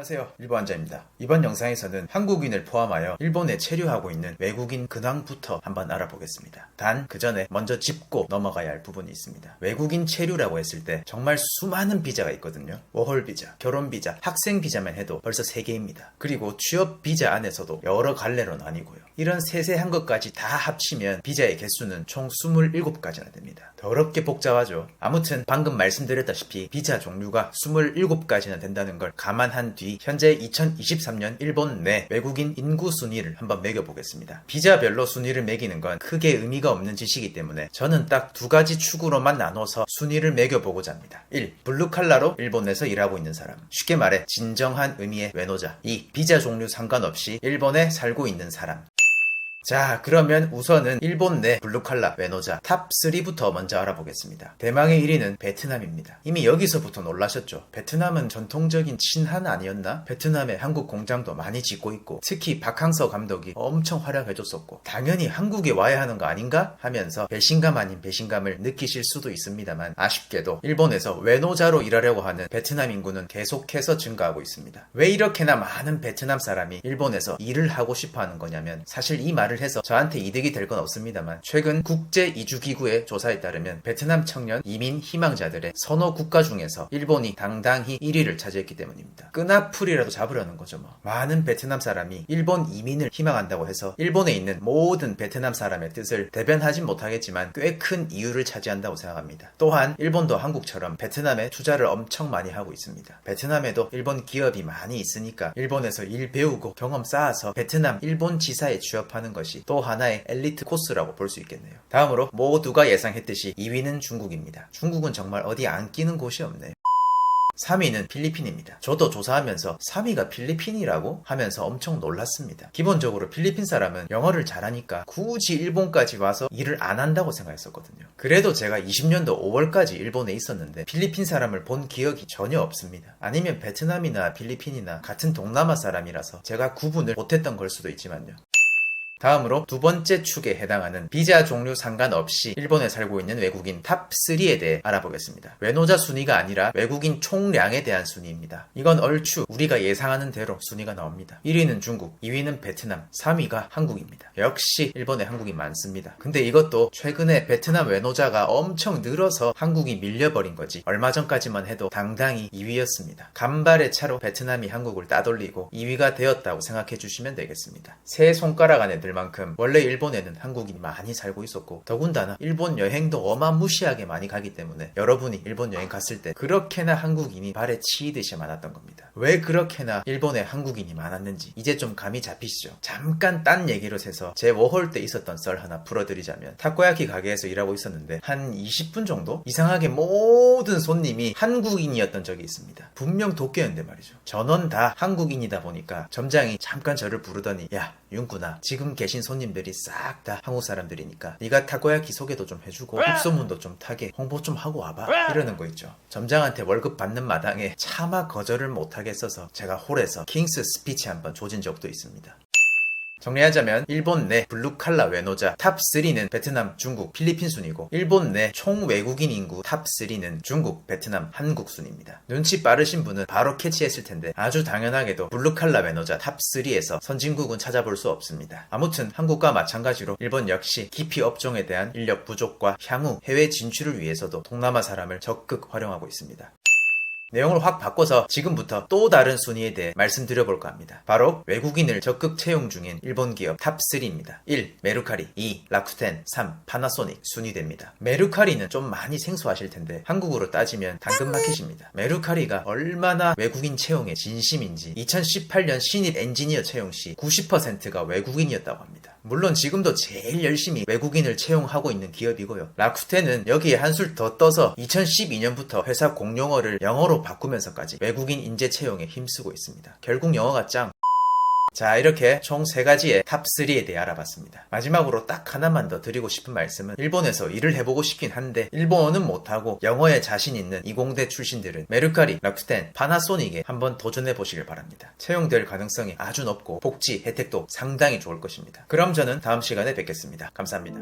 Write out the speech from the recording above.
안녕하세요, 일본환자입니다. 이번 영상에서는 한국인을 포함하여 일본에 체류하고 있는 외국인 근황부터 한번 알아보겠습니다. 단 그 전에 먼저 짚고 넘어가야 할 부분이 있습니다. 외국인 체류라고 했을 때 정말 수많은 비자가 있거든요. 워홀 비자, 결혼 비자, 학생 비자만 해도 벌써 3개입니다. 그리고 취업 비자 안에서도 여러 갈래로 나뉘고요. 이런 세세한 것까지 다 합치면 비자의 개수는 총 27가지나 됩니다. 더럽게 복잡하죠. 아무튼 방금 말씀드렸다시피 비자 종류가 27가지나 된다는 걸 감안한 뒤 현재 2023년 일본 내 외국인 인구 순위를 한번 매겨보겠습니다. 비자별로 순위를 매기는 건 크게 의미가 없는 짓이기 때문에 저는 딱 2가지 축으로만 나눠서 순위를 매겨보고자 합니다. 1. 블루칼라로 일본에서 일하고 있는 사람. 쉽게 말해 진정한 의미의 외노자. 2. 비자 종류 상관없이 일본에 살고 있는 사람. 자, 그러면 우선은 일본 내 블루칼라 외노자 탑3부터 먼저 알아보겠습니다. 대망의 1위는 베트남입니다. 이미 여기서부터 놀라셨죠? 베트남은 전통적인 친한 아니었나? 베트남에 한국 공장도 많이 짓고 있고 특히 박항서 감독이 엄청 활약해줬었고 당연히 한국에 와야 하는 거 아닌가? 하면서 배신감 아닌 배신감을 느끼실 수도 있습니다만 아쉽게도 일본에서 외노자로 일하려고 하는 베트남 인구는 계속해서 증가하고 있습니다. 왜 이렇게나 많은 베트남 사람이 일본에서 일을 하고 싶어 하는 거냐면 사실 이 말을 해서 저한테 이득이 될 건 없습니다만 최근 국제이주기구의 조사에 따르면 베트남 청년 이민 희망자들의 선호 국가 중에서 일본이 당당히 1위를 차지했기 때문입니다. 끈앞풀이라도 잡으려는 거죠 뭐. 많은 베트남 사람이 일본 이민을 희망한다고 해서 일본에 있는 모든 베트남 사람의 뜻을 대변하진 못하겠지만 꽤 큰 이유를 차지한다고 생각합니다. 또한 일본도 한국처럼 베트남에 투자를 엄청 많이 하고 있습니다. 베트남에도 일본 기업이 많이 있으니까 일본에서 일 배우고 경험 쌓아서 베트남 일본 지사에 취업하는 것이 또 하나의 엘리트 코스라고 볼 수 있겠네요. 다음으로 모두가 예상했듯이 2위는 중국입니다. 중국은 정말 어디 안 끼는 곳이 없네요. 3위는 필리핀입니다. 저도 조사하면서 3위가 필리핀이라고 하면서 엄청 놀랐습니다. 기본적으로 필리핀 사람은 영어를 잘하니까 굳이 일본까지 와서 일을 안 한다고 생각했었거든요. 그래도 제가 20년도 5월까지 일본에 있었는데 필리핀 사람을 본 기억이 전혀 없습니다. 아니면 베트남이나 필리핀이나 같은 동남아 사람이라서 제가 구분을 못했던 걸 수도 있지만요. 다음으로 2번째 축에 해당하는 비자 종류 상관없이 일본에 살고 있는 외국인 탑3에 대해 알아보겠습니다. 외노자 순위가 아니라 외국인 총량에 대한 순위입니다. 이건 얼추 우리가 예상하는 대로 순위가 나옵니다. 1위는 중국, 2위는 베트남, 3위가 한국입니다. 역시 일본에 한국이 많습니다. 근데 이것도 최근에 베트남 외노자가 엄청 늘어서 한국이 밀려버린 거지 얼마 전까지만 해도 당당히 2위였습니다. 간발의 차로 베트남이 한국을 따돌리고 2위가 되었다고 생각해 주시면 되겠습니다. 세 손가락 안에 들 만큼 원래 일본에는 한국인이 많이 살고 있었고 더군다나 일본 여행도 어마무시하게 많이 가기 때문에 여러분이 일본 여행 갔을 때 그렇게나 한국인이 발에 치이듯이 많았던 겁니다. 왜 그렇게나 일본에 한국인이 많았는지 이제 좀 감이 잡히시죠? 잠깐 딴 얘기로 새서 제 워홀 때 있었던 썰 하나 풀어드리자면 타코야키 가게에서 일하고 있었는데 한 20분 정도? 이상하게 모든 손님이 한국인이었던 적이 있습니다. 분명 도쿄였는데 말이죠. 전원 다 한국인이다 보니까 점장이 잠깐 저를 부르더니 야 윤구나 지금 계신 손님들이 싹 다 한국 사람들이니까 네가 타코야키 소개도 좀 해주고 입소문도 좀 타게 홍보 좀 하고 와봐 이러는 거 있죠. 점장한테 월급 받는 마당에 차마 거절을 못하겠어서 제가 홀에서 킹스 스피치 한번 조진 적도 있습니다. 정리하자면 일본 내 블루칼라 외노자 탑3는 베트남, 중국, 필리핀 순이고 일본 내 총 외국인 인구 탑3는 중국, 베트남, 한국 순입니다. 눈치 빠르신 분은 바로 캐치했을 텐데 아주 당연하게도 블루칼라 외노자 탑3에서 선진국은 찾아볼 수 없습니다. 아무튼 한국과 마찬가지로 일본 역시 기피 업종에 대한 인력 부족과 향후 해외 진출을 위해서도 동남아 사람을 적극 활용하고 있습니다. 내용을 확 바꿔서 지금부터 또 다른 순위에 대해 말씀드려볼까 합니다. 바로 외국인을 적극 채용 중인 일본 기업 탑3입니다. 1. 메르카리, 2. 라쿠텐, 3. 파나소닉 순위됩니다. 메르카리는 좀 많이 생소하실 텐데 한국으로 따지면 당근마켓입니다. 메르카리가 얼마나 외국인 채용에 진심인지 2018년 신입 엔지니어 채용 시 90%가 외국인이었다고 합니다. 물론 지금도 제일 열심히 외국인을 채용하고 있는 기업이고요. 라쿠텐은 여기에 한술 더 떠서 2012년부터 회사 공용어를 영어로 바꾸면서까지 외국인 인재 채용에 힘쓰고 있습니다. 결국 영어가 짱. 자, 이렇게 총 3가지의 탑3에 대해 알아봤습니다. 마지막으로 딱 하나만 더 드리고 싶은 말씀은 일본에서 일을 해보고 싶긴 한데 일본어는 못하고 영어에 자신 있는 이공대 출신들은 메르카리, 라쿠텐, 파나소닉에 한번 도전해보시길 바랍니다. 채용될 가능성이 아주 높고 복지, 혜택도 상당히 좋을 것입니다. 그럼 저는 다음 시간에 뵙겠습니다. 감사합니다.